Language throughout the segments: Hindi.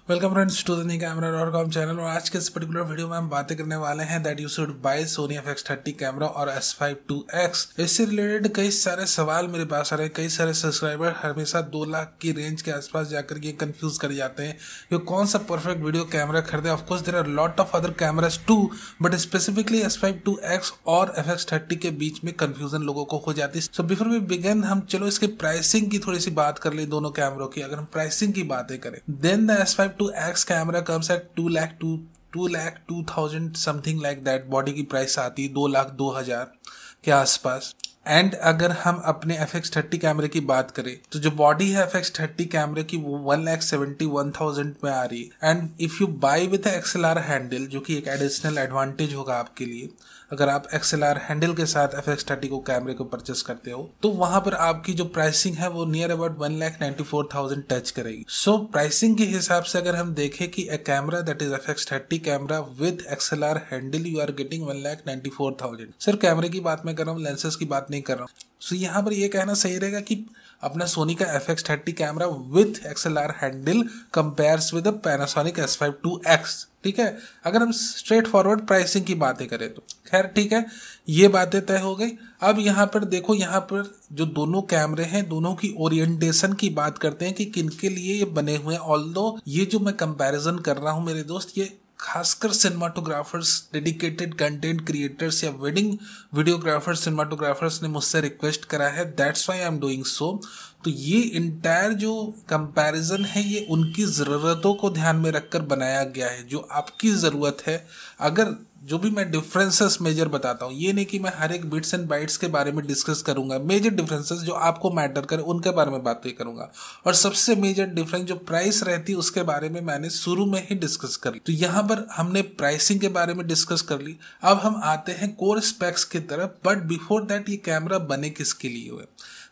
Welcome friends to the new कैमरा.com चैनल। और आज के इस पर्टिकुलर वीडियो में हम बातें करने वाले हैं that you should buy Sony FX30 camera और S5 IIX। इससे रिलेटेड कई सारे सवाल मेरे पास आ रहे हैं। कई सारे सब्सक्राइबर हमेशा 2 लाख की रेंज के आसपास जाकर ये कंफ्यूज कर जाते हैं कि कौन सा परफेक्ट वीडियो कैमरा खरीदे। Of course there are lot of other cameras too, but specifically S5 IIX और FX30 के बीच में कंफ्यूजन लोगों को हो जाती है। सो बिफोर वी बिगिन हम चलो इसके प्राइसिंग की थोड़ी सी बात कर ले दोनों कैमरों की। अगर हम प्राइसिंग की बातें करें then the S5 IIX camera comes at 2,02,000 something like that. Body की प्राइस आती है 2,02,000 के आसपास। एंड अगर हम अपने FX30 कैमरे की बात करें तो जो बॉडी है FX30 कैमरे की वो 1,71,000 में आ रही है। And if you buy with XLR handle, जो कि एक एडिशनल एडवांटेज होगा आपके लिए, अगर आप XLR हैंडल के साथ FX30 को कैमरे को परचेस करते हो तो वहां पर आपकी जो प्राइसिंग है वो नियर अबाउट 1,94,000 टच करेगी। सो प्राइसिंग के हिसाब से अगर हम देखें कि एक camera that is FX30 camera with XLR handle you are getting 1,94,000। सिर्फ कैमरे की बात मैं कर रहा हूँ, लेंसेज की बात नहीं कर रहा हूँ। सो यहाँ पर ये कहना सही रहेगा कि अपना सोनी का FX30 camera with XLR handle compares with Panasonic S5 IIX। ठीक है, अगर हम स्ट्रेट फॉरवर्ड प्राइसिंग की बातें करें तो खैर ठीक है, ये बातें तय हो गई। अब यहाँ पर देखो, यहाँ पर जो दोनों कैमरे हैं दोनों की ओरिएंटेशन की बात करते हैं कि किनके लिए ये बने हुए हैं। ऑल्दो ये जो मैं कंपैरिजन कर रहा हूँ मेरे दोस्त, ये खासकर सिनेमाटोग्राफर्स, डेडिकेटेड कंटेंट क्रिएटर्स या वेडिंग वीडियोग्राफर्स, सिनेमाटोग्राफर्स ने मुझसे रिक्वेस्ट करा है, that's why I am doing so. तो ये इंटायर जो कंपैरिजन है ये उनकी ज़रूरतों को ध्यान में रखकर बनाया गया है, जो आपकी ज़रूरत है। अगर जो भी मैं डिफरेंसेस मेजर बताता हूँ, ये नहीं कि मैं हर एक बिट्स एंड बाइट्स के बारे में डिस्कस करूंगा। मेजर डिफरेंसेस जो आपको मैटर करे उनके बारे में बात भी करूंगा। और सबसे मेजर डिफरेंस जो प्राइस रहती है उसके बारे में मैंने शुरू में ही डिस्कस कर ली। तो यहाँ पर हमने प्राइसिंग के बारे में डिस्कस कर ली। अब हम आते हैं कोर स्पेक्स की तरफ, बट बिफोर दैट ये कैमरा बने किसके लिए हुए।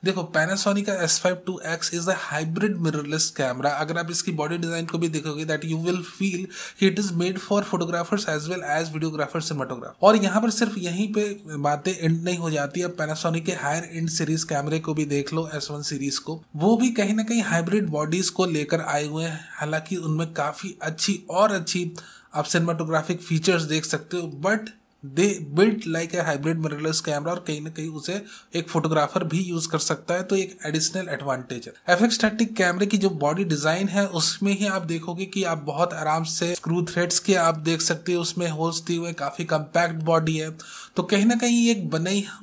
देखो, पैनासोनिक का S5 IIX is a hybrid mirrorless camera. अगर आप इसकी बॉडी डिजाइन को भी देखोगे दैट यू विल फील कि it is made for photographers as well as videographers, cinematographer. और यहाँ पर सिर्फ यहीं पे बातें एंड नहीं हो जाती। अब पैनासोनिक के हायर एंड सीरीज कैमरे को भी देख लो, S1 सीरीज को, वो भी कहीं ना कहीं हाइब्रिड बॉडीज को लेकर आए हुए हैं। हालांकि उनमें काफी अच्छी आप सिनेमाटोग्राफिक फीचर्स देख सकते हो, but they built like a hybrid mirrorless camera. और कहीं ना कहीं उसे एक फोटोग्राफर भी यूज कर सकता है, तो एक एडिशनल एडवांटेज है। FX30 कैमरे की जो बॉडी डिजाइन है उसमें ही आप देखोगे कि आप बहुत आराम से स्क्रू थ्रेड्स के आप देख सकते हो, उसमें होल्स दिए हुए, काफी कम्पैक्ट बॉडी है। तो कहीं ना कहीं एक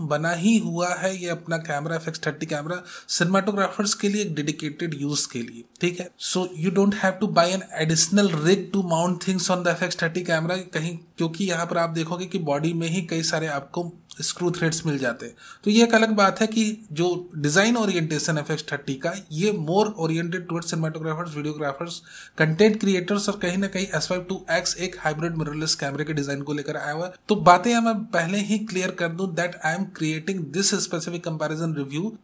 बना ही हुआ है ये अपना कैमरा FX30 कैमरा सिनेमाटोग्राफर्स के लिए, एक डेडिकेटेड यूज के लिए। ठीक है, so you don't have to buy an additional rig to mount things on the FX30 camera कहीं, क्योंकि यहाँ पर आप देखोगे कि बॉडी में ही कई सारे आपको स्क्रू थ्रेड्स मिल जाते हैं। तो ये एक अलग बात है कि जो डिजाइन ओरिएंटेशन FX30 का, ये more oriented towards cinematographers, videographers, content creators. और कहीं ना कहीं S5 IIX एक हाइब्रिड मिररलेस कैमरे के डिजाइन को लेकर आया हुआ है। तो बातें मैं पहले ही क्लियर कर दूं that I am creating this specific comparison review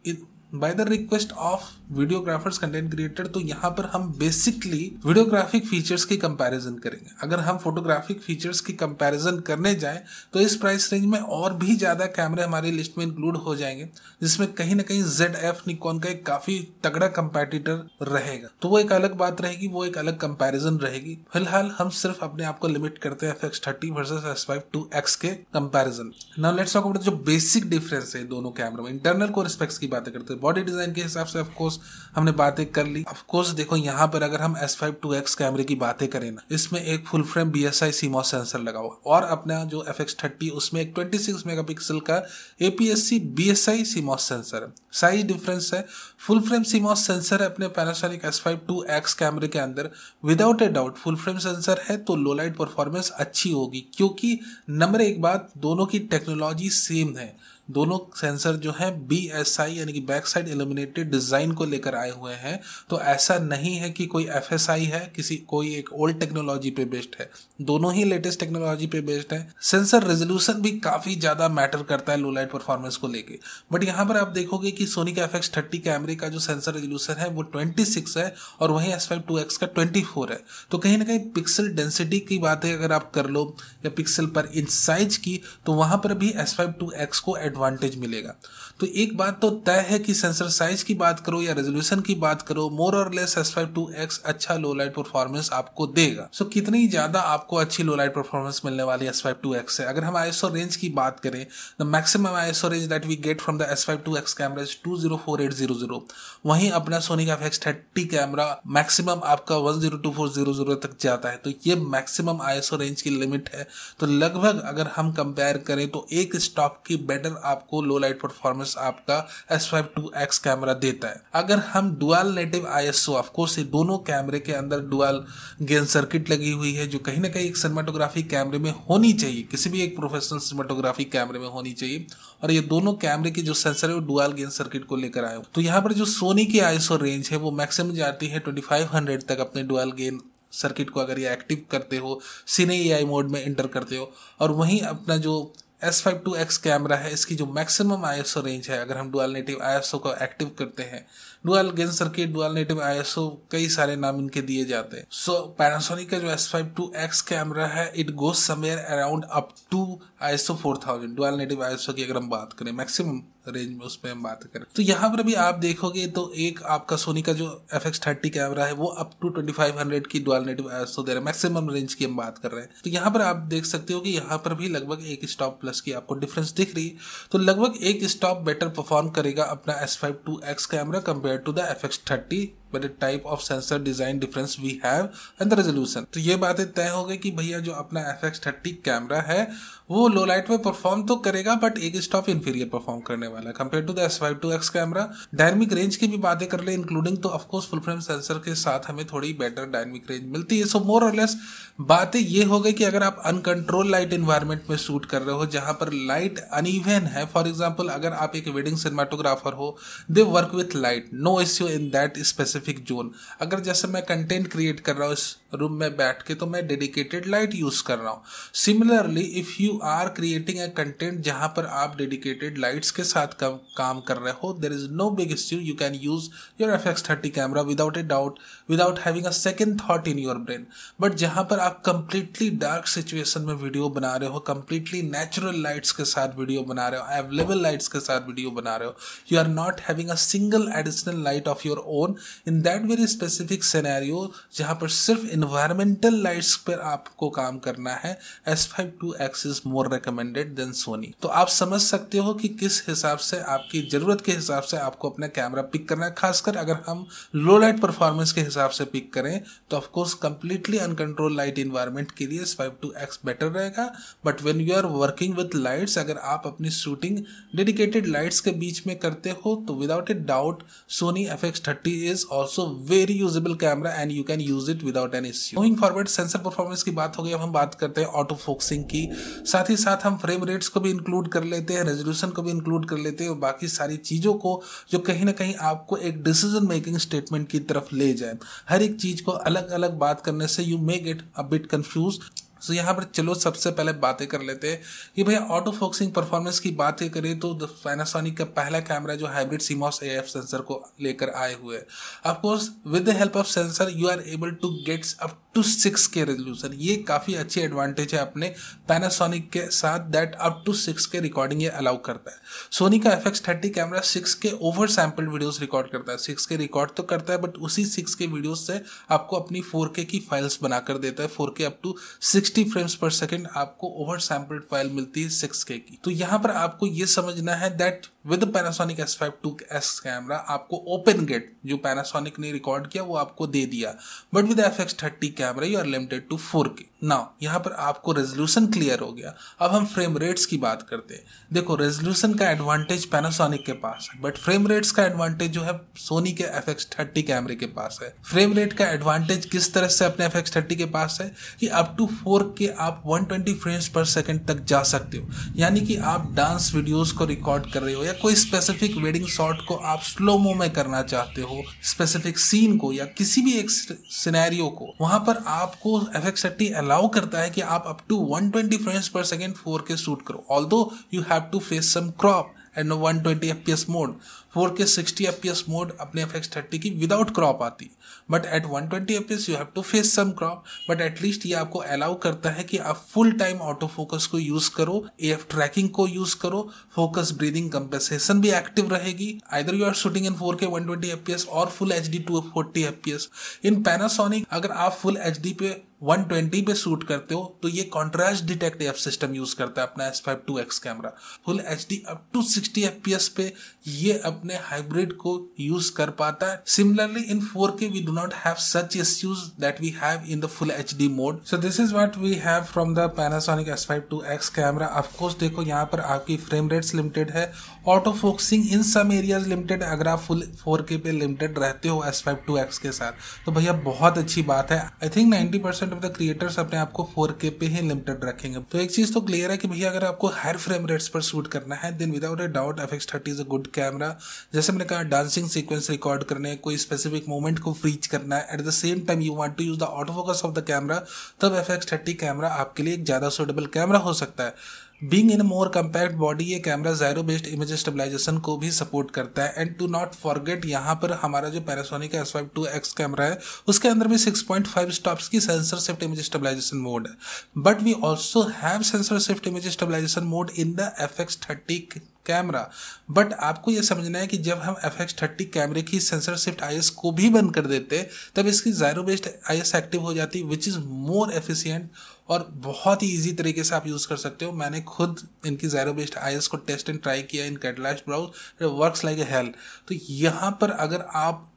by the request of videographers, content creator. तो यहाँ पर हम बेसिकली वीडियोग्राफिक फीचर्स की कंपैरिजन करेंगे। अगर हम फोटोग्राफिक फीचर्स की कंपैरिजन करने जाएं तो इस प्राइस रेंज में और भी ज्यादा कैमरे हमारी लिस्ट में इंक्लूड हो जाएंगे, जिसमें कहीं ना कहीं ZF निकॉन का एक काफी तगड़ा कंपैटिटर रहेगा। तो वो एक अलग बात रहेगी, वो एक अलग कंपैरिजन रहेगी। फिलहाल हम सिर्फ अपने आप को लिमिट करते हैं FX30 वर्सेस S5 IIX के comparison. Now let's talk about जो बेसिक डिफरेंस है दोनों कैमरों में। इंटरनल कोर स्पेक्स की बातें करते हैं, बॉडी डिजाइन के हिसाब से ऑफकोर्स हमने बातें कर ली। ऑफकोर्स देखो, यहाँ पर अगर हम S5 IIX कैमरे की बातें करें ना, इसमें एक full frame BSI CMOS sensor लगा हुआ, और अपना जो FX30 उसमें एक 26 मेगापिक्सल का APS-C BSI CMOS सेंसर है। साइज डिफरेंस है। फुल फ्रेम CMOS सेंसर है अपने पैनासोनिक S5 IIX कैमरे के अंदर। Without a doubt full frame sensor है तो लो लाइट परफॉर्मेंस अच्छी होगी, क्योंकि नंबर एक बात, दोनों की टेक्नोलॉजी सेम है। दोनों सेंसर जो है BSI यानी कि बैक साइड इल्यूमिनेटेड डिजाइन को लेकर आए हुए हैं। तो ऐसा नहीं है कि कोई FSI है, कोई एक ओल्ड टेक्नोलॉजी पे बेस्ड है। दोनों ही लेटेस्ट टेक्नोलॉजी पे बेस्ड है। सेंसर रेजोल्यूशन भी काफी ज्यादा मैटर करता है लो लाइट परफॉर्मेंस को लेके। बट यहाँ पर आप देखोगे कि सोनी का FX30 कैमरे का जो सेंसर रेजोल्यूशन है वो 26 है और वहीं S5 IIX का 24 है। तो कहीं ना कहीं पिक्सल डेंसिटी की बातें अगर आप कर लो या पिक्सल पर इंच साइज की, तो वहां पर भी S5 IIX को एडवांटेज मिलेगा। तो एक बात तो तय है कि सेंसर साइज की बात करो या रेजोल्यूशन की बात करो, मोर और लेस S52X अच्छा लो लाइट परफॉर्मेंस आपको देगा। सो कितनी ज्यादा आपको अच्छी लो लाइट परफॉर्मेंस मिलने वाली S52X से, अगर हम ISO रेंज की बात करें, the maximum ISO range that we get from the S52X camera is 204800। वहीं अपना सोनी का FX30 कैमरा मैक्सिमम आपका 102400 तक जाता है। तो ये मैक्सिमम ISO रेंज की लिमिट है। तो लगभग अगर हम कंपेयर करें तो एक स्टॉप की बेटर आपको लो लाइट परफॉर्मेंस आपका S52X कैमरा देता है। अगर हम dual native ISO, of course ये दोनों कैमरे के अंदर डुअल गेन सर्किट लगी हुई है, जो कहीं ना कहीं एक सिनेमाटोग्राफी कैमरे में होनी चाहिए, किसी भी एक प्रोफेशनल सिनेमाटोग्राफी कैमरे में होनी चाहिए। और ये दोनों कैमरे की जो सेंसर है वो डुअल गेन सर्किट को लेकर आए। तो यहाँ पर जो सोनी की ISO रेंज है वो मैक्सिमम जाती है 2500 तक अपने डुअल गेन सर्किट को अगर ये एक्टिव करते हो, सिने AI मोड में एंटर करते हो। और वहीं अपना जो S52X कैमरा है, इसकी जो मैक्सिमम ISO रेंज है, अगर हम डुअल नेटिव ISO को एक्टिव करते हैं, dual gain circuit, dual native ISO, कई सारे नाम इनके दिए जाते हैं। सो पैनासोनिक का जो S52X कैमरा है, it goes somewhere around up to ISO 4000 dual native ISO की अगर हम बात करें मैक्सिमम रेंज में, उस पर हम बात करें तो यहाँ पर भी आप देखोगे तो एक आपका सोनी का जो FX30 कैमरा है वो अप टू 2500 की डुअल नेटिव ISO दे रहा है, मैक्सिमम रेंज की हम बात कर रहे हैं। तो यहाँ पर आप देख सकते हो कि यहाँ पर भी लगभग एक स्टॉप प्लस की आपको डिफरेंस दिख रही है। तो लगभग एक स्टॉप बेटर परफॉर्म करेगा अपना S52X camera compare to the FX30 but the type of sensor design difference we have and the resolution। तो ये बातें तय हो गई कि भैया जो अपना FX30 कैमरा है वो लो लाइट में परफॉर्म तो करेगा बट एक स्टॉप इंफीरियर परफॉर्म करने वाला है compare to the S52X camera. Dynamic range की भी बातें कर ले इंक्लूडिंग, तो of course full frame sensor के साथ हमें थोड़ी बेटर डायनेमिक रेंज मिलती है। सो मोर और लेस बातें ये हो गई कि अगर आप अनकंट्रोल लाइट इन्वायरमेंट में शूट कर रहे हो जहां पर लाइट अनइवन है, फॉर एग्जाम्पल अगर आप एक वेडिंग सिनेमाटोग्राफर हो, they work with light, no issue in that specific zone. अगर जैसे मैं कंटेंट क्रिएट कर रहा हूँ इस रूम में बैठ के, तो मैं डेडिकेटेड लाइट यूज कर रहा हूँ। Similarly if you are creating a content जहां पर आप डेडिकेटेड लाइट्स के साथ काम कर रहे हो, there is no big issue, you can use your FX30 camera without a doubt, without having a second thought in your brain. But जहां पर आप कंप्लीटली डार्क सिचुएशन में वीडियो बना रहे हो, कंप्लीटली नेचुरल लाइट्स के साथ वीडियो बना रहे हो, अवेलेबल लाइट्स के साथ वीडियो बना रहे हो, you are not having a single additional light of your own in that very specific scenario जहां पर सिर्फ इन्वायरमेंटल लाइट्स पर आपको काम करना है, S52X is more recommended than Sony. तो आप समझ सकते हो कि किस हिसाब से आपकी जरूरत के हिसाब से आपको अपना कैमरा पिक करना है। खासकर अगर हम लो लाइट परफॉर्मेंस के हिसाब से पिक करें तो of course completely uncontrol light environment के लिए S52X बेटर रहेगा। But when you are working with lights, अगर आप अपनी शूटिंग डेडिकेटेड लाइट्स के बीच में करते हो तो without a doubt Sony FX30 is also very usable camera and you can use it without any issue. Moving forward, sensor performance की बात हो गई, अब हम बात करते हैं ऑटो फोकसिंग की। साथ ही साथ हम फ्रेम रेट्स को भी इंक्लूड कर लेते हैं, रेजोल्यूशन को भी इंक्लूड कर लेते हैं और बाकी सारी चीजों को जो कहीं ना कहीं आपको एक डिसीजन मेकिंग स्टेटमेंट की तरफ ले जाए। हर एक चीज को अलग अलग बात करने से you may get a bit confuse. तो यहाँ पर चलो सबसे पहले बातें कर लेते हैं कि भैया ऑटो फोकसिंग परफॉर्मेंस की बातें करें तो पैनासोनिक का पहला कैमरा जो हाइब्रिड CMOS AF सेंसर को लेकर आए हुए हैं। Of course with the help of sensor you are able to get up to 6K resolution. ये काफी अच्छी एडवांटेज है अपने पैनासोनिक के साथ, that up to 6K recording ये अलाउ करता है। सोनी का FX30 camera 6K over sampled videos record करता है, 6K रिकॉर्ड तो करता है बट उसी 6K वीडियोस से आपको अपनी 4K की फाइल्स बनाकर देता है। 4K up to 60 frames per second आपको ओवर सैंपल्ड फाइल मिलती है 6K की। तो यहाँ पर आपको ये समझना है that with Panasonic S52X camera आपको ओपन गेट जो पैनासोनिक ने रिकॉर्ड किया वो आपको दे दिया, but with FX30 camera you are limited to 4K। Now यहाँ पर आपको रेजोल्यूशन क्लियर हो गया। अब हम फ्रेम रेट्स की बात करते हैं। देखो रेजोल्यूशन का एडवांटेज पैनासोनिक के पास है बट फ्रेम रेट्स का एडवांटेज जो है सोनी के FX30 कैमरे के पास है। फ्रेम रेट का एडवांटेज किस तरह से अपने FX30 के पास है कि अप टू 4K आप 120 फ्रेम्स पर सेकंड तक जा सकते हो। यानी कि आप डांस वीडियोस को रिकॉर्ड कर रहे हो या कोई स्पेसिफिक वेडिंग शॉट को आप स्लो मो में करना चाहते हो, स्पेसिफिक सीन को या किसी भी एक सिनेरियो को, वहां पर आपको FX30 अलाउ करता है कि आप up to 120 frames per second 4K shoot करो, although you have to face some crop and 120 FPS mode. 4K 60 FPS mode अपने FX30 की विदाउट क्रॉप आती, but at 120 FPS you have to face some crop, but at least ये आपको अलाउ करता है कि आप फुल टाइम ऑटो फोकस को यूज करो, AF ट्रैकिंग को यूज करो, फोकस ब्रीदिंग कंपेंसेशन भी एक्टिव रहेगी, either you are shooting in 4K 120 FPS और full HD 240 FPS। In Panasonic अगर आप फुल HD पे 120 पे शूट करते हो तो ये contrast detect AF system use करता है अपना S5 II camera. Full HD up to 60 FPS पे ये अपने हाइब्रिड को यूज कर पाता है। Similarly in 4K we do not have such issues that we have in the full HD mode. So this is what we have from the Panasonic S5 II camera. Of course देखो यहाँ पर आपकी फ्रेम रेट्स लिमिटेड है, auto focusing in some areas limited. अगर आप फुल 4K पे लिमिटेड रहते हो S5 II के साथ तो भैया बहुत अच्छी बात है। I think 90% of the creators अपने आप को 4K पे ही लिमिटेड रखेंगे। तो एक चीज तो क्लियर है कि भैया अगर आपको हायर फ्रेम रेट्स पर शूट करना है then without a doubt FX30 is a good camera. जैसे मैंने कहा, डांसिंग सीक्वेंस रिकॉर्ड करने, कोई स्पेसिफिक मोमेंट को फ्रीज करना है, at the same time you want to use the auto focus of the camera, तब FX30 कैमरा आपके लिए एक ज्यादा सुटेबल कैमरा हो सकता है। Being in more compact body ये कैमरा ज़ायरो बेस्ड इमेज स्टेबलाइजेशन को भी सपोर्ट करता है। एंड टू नॉट फॉरगेट यहाँ पर हमारा जो पैनासोनिक का S5 II कैमरा है उसके अंदर भी 6.5 स्टॉप्स की sensor shift image stabilisation mode है, but we also have sensor shift image stabilisation mode in the FX30 camera. But आपको यह समझना है कि जब हम FX30 कैमरे की सेंसर शिफ्ट IS को भी बंद कर देते तब इसकी ज़ायरो बेस्ड IS एक्टिव हो जाती, विच इज़ मोर एफिशिएंट और बहुत ही इजी तरीके से आप यूज़ कर सकते हो। मैंने खुद इनकी ज़ायरो बेस्ड IS को टेस्ट एंड ट्राई किया in Catalyst Browse, it works like a hell. तो यहाँ पर अगर आप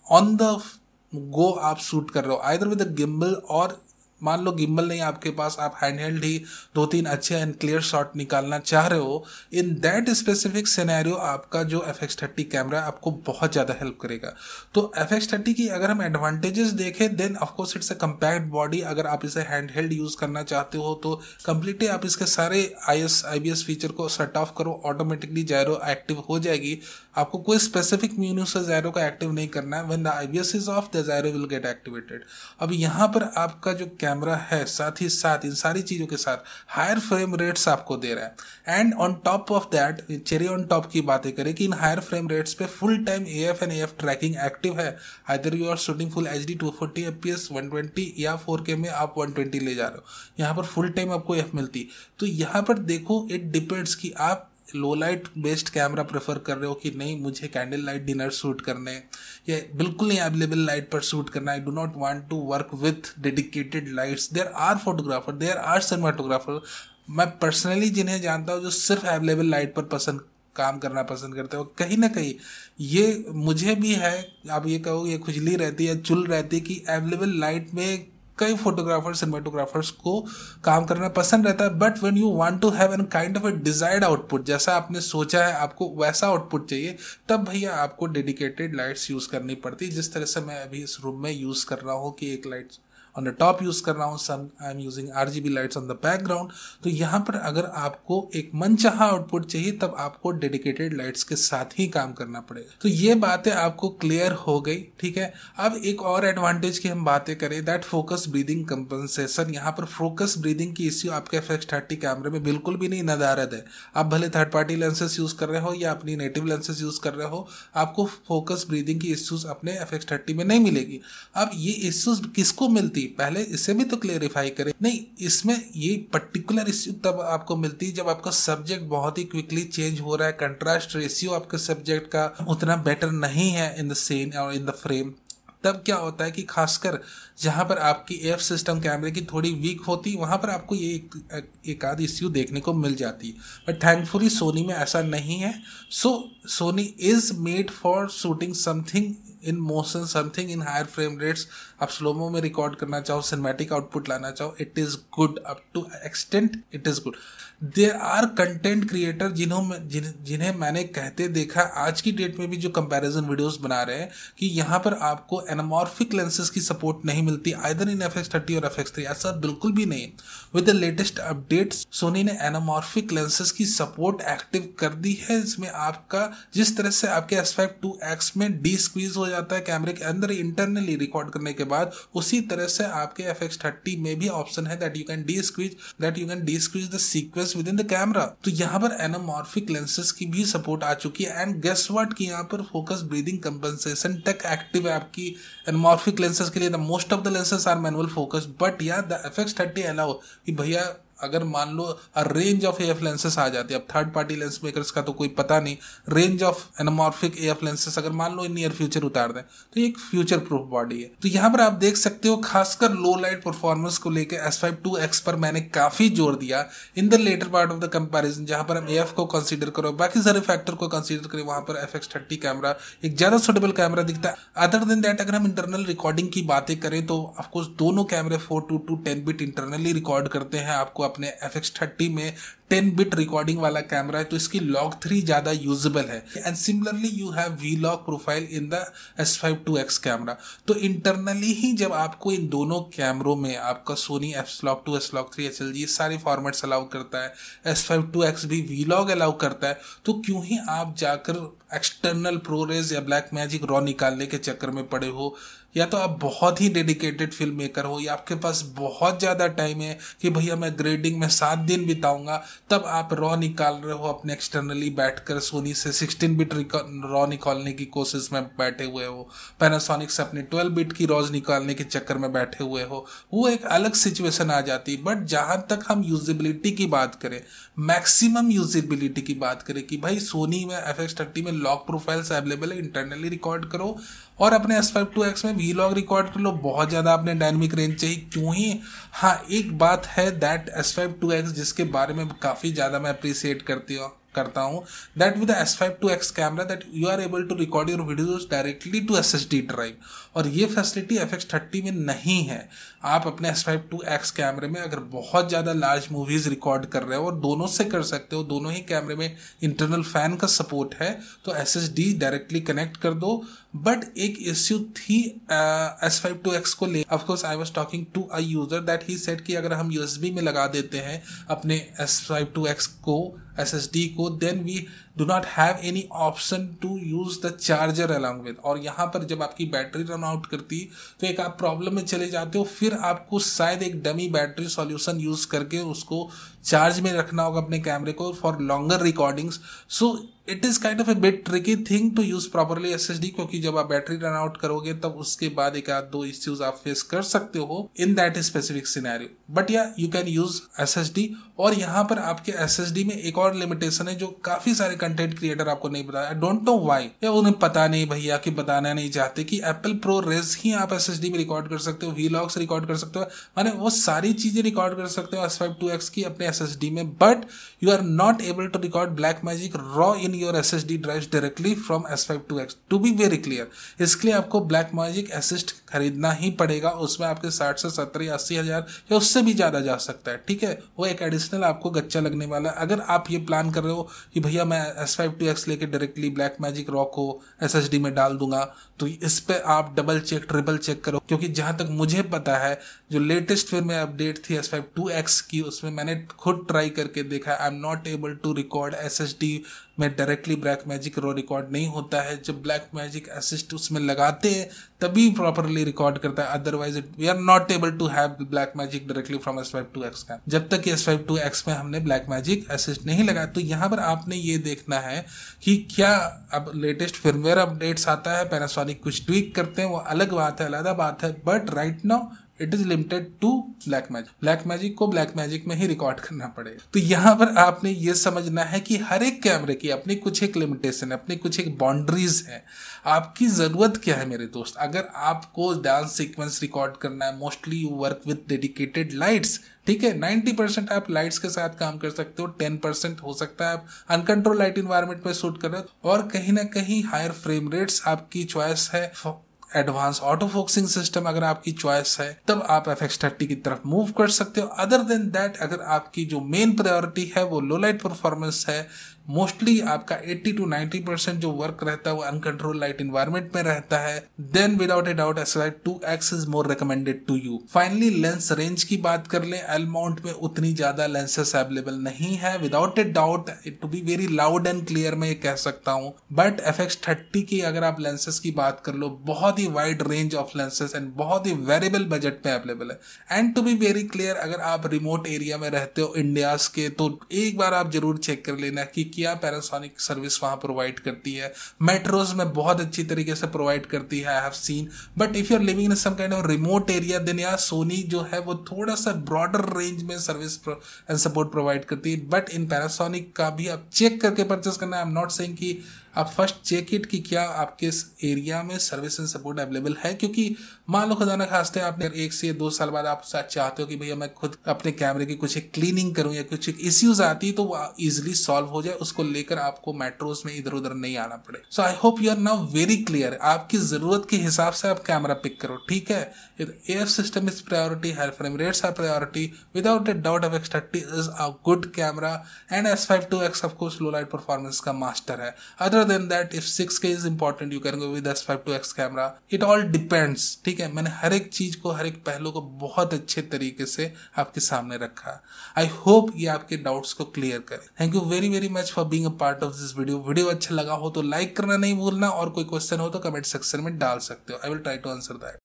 ऑन द गो आप शूट कर रहे हो आइदर विद द गिम्बल, और मान लो गिम्बल नहीं आपके पास, आप हैंडहेल्ड ही 2-3 अच्छे एंड क्लियर शॉट निकालना चाह रहे हो, इन दैट स्पेसिफिक सिनेरियो आपका जो FX30 कैमरा आपको बहुत ज़्यादा हेल्प करेगा। तो FX30 की अगर हम एडवांटेजेस देखें then of course it's a compact body. अगर आप इसे हैंडहेल्ड यूज़ करना चाहते हो तो कम्प्लीटली आप इसके सारे IS फीचर को शट ऑफ करो, ऑटोमेटिकली जायरो एक्टिव हो जाएगी। आपको कोई स्पेसिफिक मेन्यू से जायरो का एक्टिव नहीं करना है। When the IBS is off the gyro will get activated. अब यहाँ पर आपका जो कैमरा है साथ ही साथ इन सारी चीज़ों के साथ हायर फ्रेम रेट्स आपको दे रहा है। And on top of that, cherry on top की बातें करें कि इन हायर फ्रेम रेट्स पे full time AF and AF tracking active है। Either you are shooting full HD 240 FPS 120 या 4K में आप 120 ले जा रहे हो, यहाँ पर फुल टाइम आपको AF मिलती। तो यहाँ पर देखो इट डिपेंड्स कि आप लो लाइट बेस्ड कैमरा प्रेफर कर रहे हो कि नहीं मुझे कैंडल लाइट डिनर शूट करने या बिल्कुल नहीं अवेलेबल लाइट पर शूट करना। I do not want to work with dedicated lights. There are photographer, there are cinematographer, मैं पर्सनली जिन्हें जानता हूँ जो सिर्फ अवेलेबल लाइट पर काम करना पसंद करते हो। कहीं ना कहीं ये मुझे भी है, आप ये कहो ये खुजली रहती है, चुल रहती है कि अवेलेबल लाइट में कई फोटोग्राफर्स सिनेमाटोग्राफर्स को काम करना पसंद रहता है। But when you want to have an kind of a desired output, जैसा आपने सोचा है आपको वैसा आउटपुट चाहिए, तब भैया आपको डेडिकेटेड लाइट्स यूज करनी पड़ती है। जिस तरह से मैं अभी इस रूम में यूज कर रहा हूँ कि एक light on the top use कर रहा हूँ, some I am using RGB lights on the background. तो यहाँ पर अगर आपको एक मनचाहा आउटपुट चाहिए तब आपको डेडिकेटेड लाइट्स के साथ ही काम करना पड़ेगा। तो ये बातें आपको क्लियर हो गई, ठीक है। अब एक और एडवांटेज की हम बातें करें, दैट फोकस ब्रीदिंग कंपनसेशन। यहाँ पर फोकस ब्रीदिंग की इश्यू आपके FX30 कैमरे में बिल्कुल भी नहीं नदारद है। आप भले थर्ड पार्टी लेंसेज यूज कर रहे हो या अपनी नेटिव लेंसेज यूज कर रहे हो, आपको फोकस ब्रीदिंग की इश्यूज अपने FX30 में नहीं मिलेगी। अब ये इश्यूज किसको मिलती, पहले इसे भी तो क्लेरिफाई करें। नहीं, इसमें ये पर्टिकुलर इश्यू तब आपको मिलती है जब आपका सब्जेक्ट बहुत ही क्विकली चेंज हो रहा है, कंट्रास्ट रेशियो आपके सब्जेक्ट का उतना बेटर नहीं है इन द सीन और इन द फ्रेम। तब क्या होता है कि खासकर जहां पर आपकी AF सिस्टम कैमरे की थोड़ी वीक होती, वहां पर आपको ये एक आध इश्यू देखने को मिल जाती है। बट थैंकफुली सोनी में ऐसा नहीं है। So Sony is made for shooting something in motion, something in higher frame rates. आप स्लोमो में रिकॉर्ड करना चाहो, सिनेमैटिक आउटपुट लाना चाहो, it is good up to extent, it is good. There are content creator जिन्हें मैंने कहते देखा आज की डेट में भी, जो कंपैरिजन वीडियोस बना रहे हैं कि यहाँ पर आपको एनामॉर्फिक लेंसेज की सपोर्ट नहीं मिलती आइदर इन FX30 और FX3। ऐसा बिल्कुल भी नहीं। With the latest updates Sony ने एनामॉर्फिक लेंसेज की सपोर्ट एक्टिव कर दी है। इसमें आपका जिस तरह से आपके S5 II में डी स्क्वीज हो जाता है कैमरे के अंदर इंटरनली रिकॉर्ड करने के बाद, उसी तरह से आपके FX30 में भी ऑप्शन है that you can D-squeeze the sequence with in the camera. तो यहाँ पर एनामॉर्फिक लेंसेज की भी सपोर्ट आ चुकी है। एंड गेस व्हाट कि यहाँ पर focus breathing compensation tech active है आपकी एनामॉर्फिक लेंसेज के लिए। The most of the lenses are manual focus, but या द FX30 अलाउ कि भैया अगर मान लो रेंज ऑफ AF लेंसेस आ जाती है, अब थर्ड पार्टी लेंस मेकर्स का तो कोई पता नहीं, range of anamorphic AF lenses अगर मान लो इन नियर फ्यूचर उतार दें तो ये एक फ्यूचर प्रूफ बॉडी है। तो यहाँ पर आप देख सकते हो खासकर लो लाइट परफॉर्मेंस को लेकर S5 IIX पर मैंने काफी जोर दिया in the latter part of the comparison. जहां पर हम AF को कंसीडर करो, बाकी सारे फैक्टर को कंसीडर करें, वहां पर FX30 कैमरा एक ज्यादा सुटेबल कैमरा दिखता है। अदर देन दैट अगर हम इंटरनल रिकॉर्डिंग की बातें करें तो ऑफकोर्स दोनों कैमरे 422 10 बिट इंटरनली रिकॉर्ड करते हैं। आपको अपने FX30 में 10 बिट रिकॉर्डिंग वाला कैमरा है तो इसकी log3 ज्यादा यूजेबल है। And similarly you have V-Log profile in the S5 IIX camera. तो इंटरनली ही जब आपको इन दोनों कैमरों में आपका सोनी S-Log2, S-Log3, HLG सारे फॉर्मेट्स अलाउ करता है, S5 IIX भी V-Log अलाउ करता है, तो क्यों ही आप जाकर एक्सटर्नल प्रोरेज या ब्लैक मैजिक रॉ निकालने के चक्कर में पड़े हो। या तो आप बहुत ही डेडिकेटेड फिल्म मेकर हो या आपके पास बहुत ज़्यादा टाइम है कि भैया मैं ग्रेडिंग में 7 दिन बिताऊंगा, तब आप रॉ निकाल रहे हो अपने एक्सटर्नली बैठकर सोनी से 16 बिट रॉ निकालने की कोशिश में बैठे हुए हो, पैनासोनिक से अपने 12 बिट की रॉज निकालने के चक्कर में बैठे हुए हो, वो एक अलग सिचुएशन आ जाती है। बट जहां तक हम यूजेबिलिटी की बात करें, मैक्सिमम यूजेबिलिटी की बात करें कि भाई सोनी में FX30 में लॉक प्रोफाइल्स अवेलेबल है, इंटरनली रिकॉर्ड करो और अपने S5 IIX में V-Log रिकॉर्ड कर लो। बहुत ज़्यादा अपने डायनेमिक रेंज चाहिए क्यों ही। हाँ, एक बात है दैट S5 IIX जिसके बारे में काफ़ी ज़्यादा मैं अप्रिशिएट करता हूँ that with S5 IIX camera that you are able to record your videos directly to SSD drive, और ये फैसिलिटी FX30 में नहीं है। आप अपने S5 IIX कैमरे में अगर बहुत ज़्यादा लार्ज मूवीज रिकॉर्ड कर रहे हो और दोनों से कर सकते हो, दोनों ही कैमरे में इंटरनल फैन का सपोर्ट है, तो SSD डायरेक्टली कनेक्ट कर दो। बट एक इश्यू थी S5 IIX को ले, of course I was talking to a user that he said कि अगर हम USB में लगा देते हैं अपने S5 IIX को SSD को, then we do not have any option to use the charger along with. और यहाँ पर जब आपकी बैटरी रन आउट करती तो एक आप प्रॉब्लम में चले जाते हो, फिर आपको शायद एक डमी बैटरी सॉल्यूशन यूज करके उसको चार्ज में रखना होगा अपने कैमरे को for longer recordings. So it is kind of a bit tricky thing to use properly SSD, क्योंकि जब आप बैटरी रन आउट करोगे तब उसके बाद एक आध दो इश्यूज आप फेस कर सकते हो इन दैट स्पेसिफिक सिनेरियो। बट या यू कैन यूज SSD। और यहाँ पर आपके SSD में एक और लिमिटेशन है जो काफी सारे कंटेंट क्रिएटर आपको नहीं बताया। आई डोंट नो व्हाई, या उन्हें पता नहीं भैया कि बताना नहीं चाहते कि एप्पल प्रो रेज ही आप SSD में रिकॉर्ड कर सकते हो, V-Logs रिकॉर्ड कर सकते हो, माने वो सारी चीजें रिकॉर्ड कर सकते हो S5 IIX की अपने SSD में, but you are not able to record Blackmagic raw in your SSD drives directly from S5 IIX। To be very clear, इसके लिए आपको ब्लैक मैजिक असिस्ट खरीदना ही पड़ेगा। उसमें आपके 60 से 70 या 80 हजार या उससे भी ज्यादा जा सकता है, ठीक है। वो एक एडिशनल आपको गच्चा लगने वाला है। अगर आप ये प्लान कर रहे हो कि भैया मैं S5 IIX लेके डायरेक्टली ब्लैक मैजिक रॉ को SSD में डाल दूंगा, तो इस पे आप डबल चेक ट्रिपल चेक करो, क्योंकि जहां तक मुझे पता है जो लेटेस्ट फिर में अपडेट थी S5 IIX की, उसमें मैंने खुद ट्राई करके देखा, I am not able to record SSD में directly Blackmagic raw record नहीं होता है। जब ब्लैक मैजिक असिस्ट उसमें लगाते हैं तभी प्रॉपरली रिकॉर्ड करता है, otherwise we are not able to have Blackmagic directly from S5 IIX का, जब तक कि S5 IIX में हमने ब्लैक मैजिक असिस्ट नहीं लगाया। तो यहाँ पर आपने ये देखना है कि क्या अब लेटेस्ट फिर्मवेयर अपडेट्स आता है, पैनासोनिक कुछ ट्वीक करते हैं, वो अलग बात है, अलग बात है, but right now it is limited to Blackmagic. Blackmagic को ब्लैक मैजिक में ही रिकॉर्ड करना पड़ेगा। तो यहाँ पर आपने ये समझना है कि हर एक कैमरे की अपनी कुछ एक लिमिटेशन है, अपनी कुछ एक बाउंड्रीज है। आपकी जरूरत क्या है मेरे दोस्त? अगर आपको डांस सीक्वेंस रिकॉर्ड करना है, mostly you work with dedicated lights, ठीक है, 90% आप लाइट्स के साथ काम कर सकते हो, 10% हो सकता है आप अनकंट्रोल लाइट इन्वायरमेंट में शूट कर रहे हो, और कहीं ना कहीं हायर फ्रेम रेट्स आपकी चॉइस है, एडवांस ऑटो फोकसिंग सिस्टम अगर आपकी चॉइस है, तब आप FX30 की तरफ मूव कर सकते हो। अदर देन दैट, अगर आपकी जो मेन प्रायोरिटी है वो लो लाइट परफॉर्मेंस है, मोस्टली आपका 80 to 90% जो वर्क रहता है वो अनकंट्रोल लाइट इन्वायरमेंट में रहता है, then without a doubt SLR2X is more recommended to you. Finally lens range की बात कर ले, एल माउंट में उतनी ज्यादा लेंसेस अवेलेबल नहीं है, without a doubt to be very loud and clear मैं ये कह सकता हूँ। बट FX30 की अगर आप लेंसेस की बात कर लो, बहुत ही wide range of lenses and बहुत ही वेरिएबल बजट में अवेलेबल है। And to be very clear, अगर आप रिमोट एरिया में रहते हो इंडियाज के, तो एक बार आप जरूर चेक कर लेना कि क्या पैनासोनिक सर्विस वहां प्रोवाइड करती है। मेट्रोज में बहुत अच्छी तरीके से प्रोवाइड करती है, I have seen. But if you are living in some kind of remote area, then यार सोनी जो है वो थोड़ा सा ब्रॉडर रेंज में सर्विस एंड सपोर्ट प्रोवाइड करती है। बट इन पैनासोनिक का भी आप चेक करके परचेस करना है। आई एम नॉट सेइंग कि आप फर्स्ट चेक इट कि क्या आपके इस एरिया में सर्विस एंड सपोर्ट अवेलेबल है, क्योंकि मान लो खुदा ना खास्ते आपने 1 से 2 साल बाद आप चाहते हो कि भैया मैं खुद अपने कैमरे की कुछ एक क्लीनिंग करूं या कुछ इश्यूज आती है तो वो इजिली सॉल्व हो जाए, उसको लेकर आपको मेट्रोज में इधर उधर नहीं आना पड़े। So I hope you are now very clear. आपकी जरूरत के हिसाब से आप कैमरा पिक करो, ठीक है। AF system is priority, high frame rates are priority, without a doubt FX30 is a good camera and S52X of course low light performance का मास्टर है। Other than that, if 6K is important, you can go with S52X camera. It all depends, ठीक है। मैंने हर एक चीज को, हर एक पहलू को बहुत अच्छे तरीके से आपके सामने रखा। आई होप ये आपके डाउट्स को क्लियर करे। Thank you very very much for being a part of this video. Video अच्छा लगा हो तो लाइक करना नहीं भूलना, और कोई क्वेश्चन हो तो कमेंट सेक्शन में डाल सकते हो। I will try to answer that.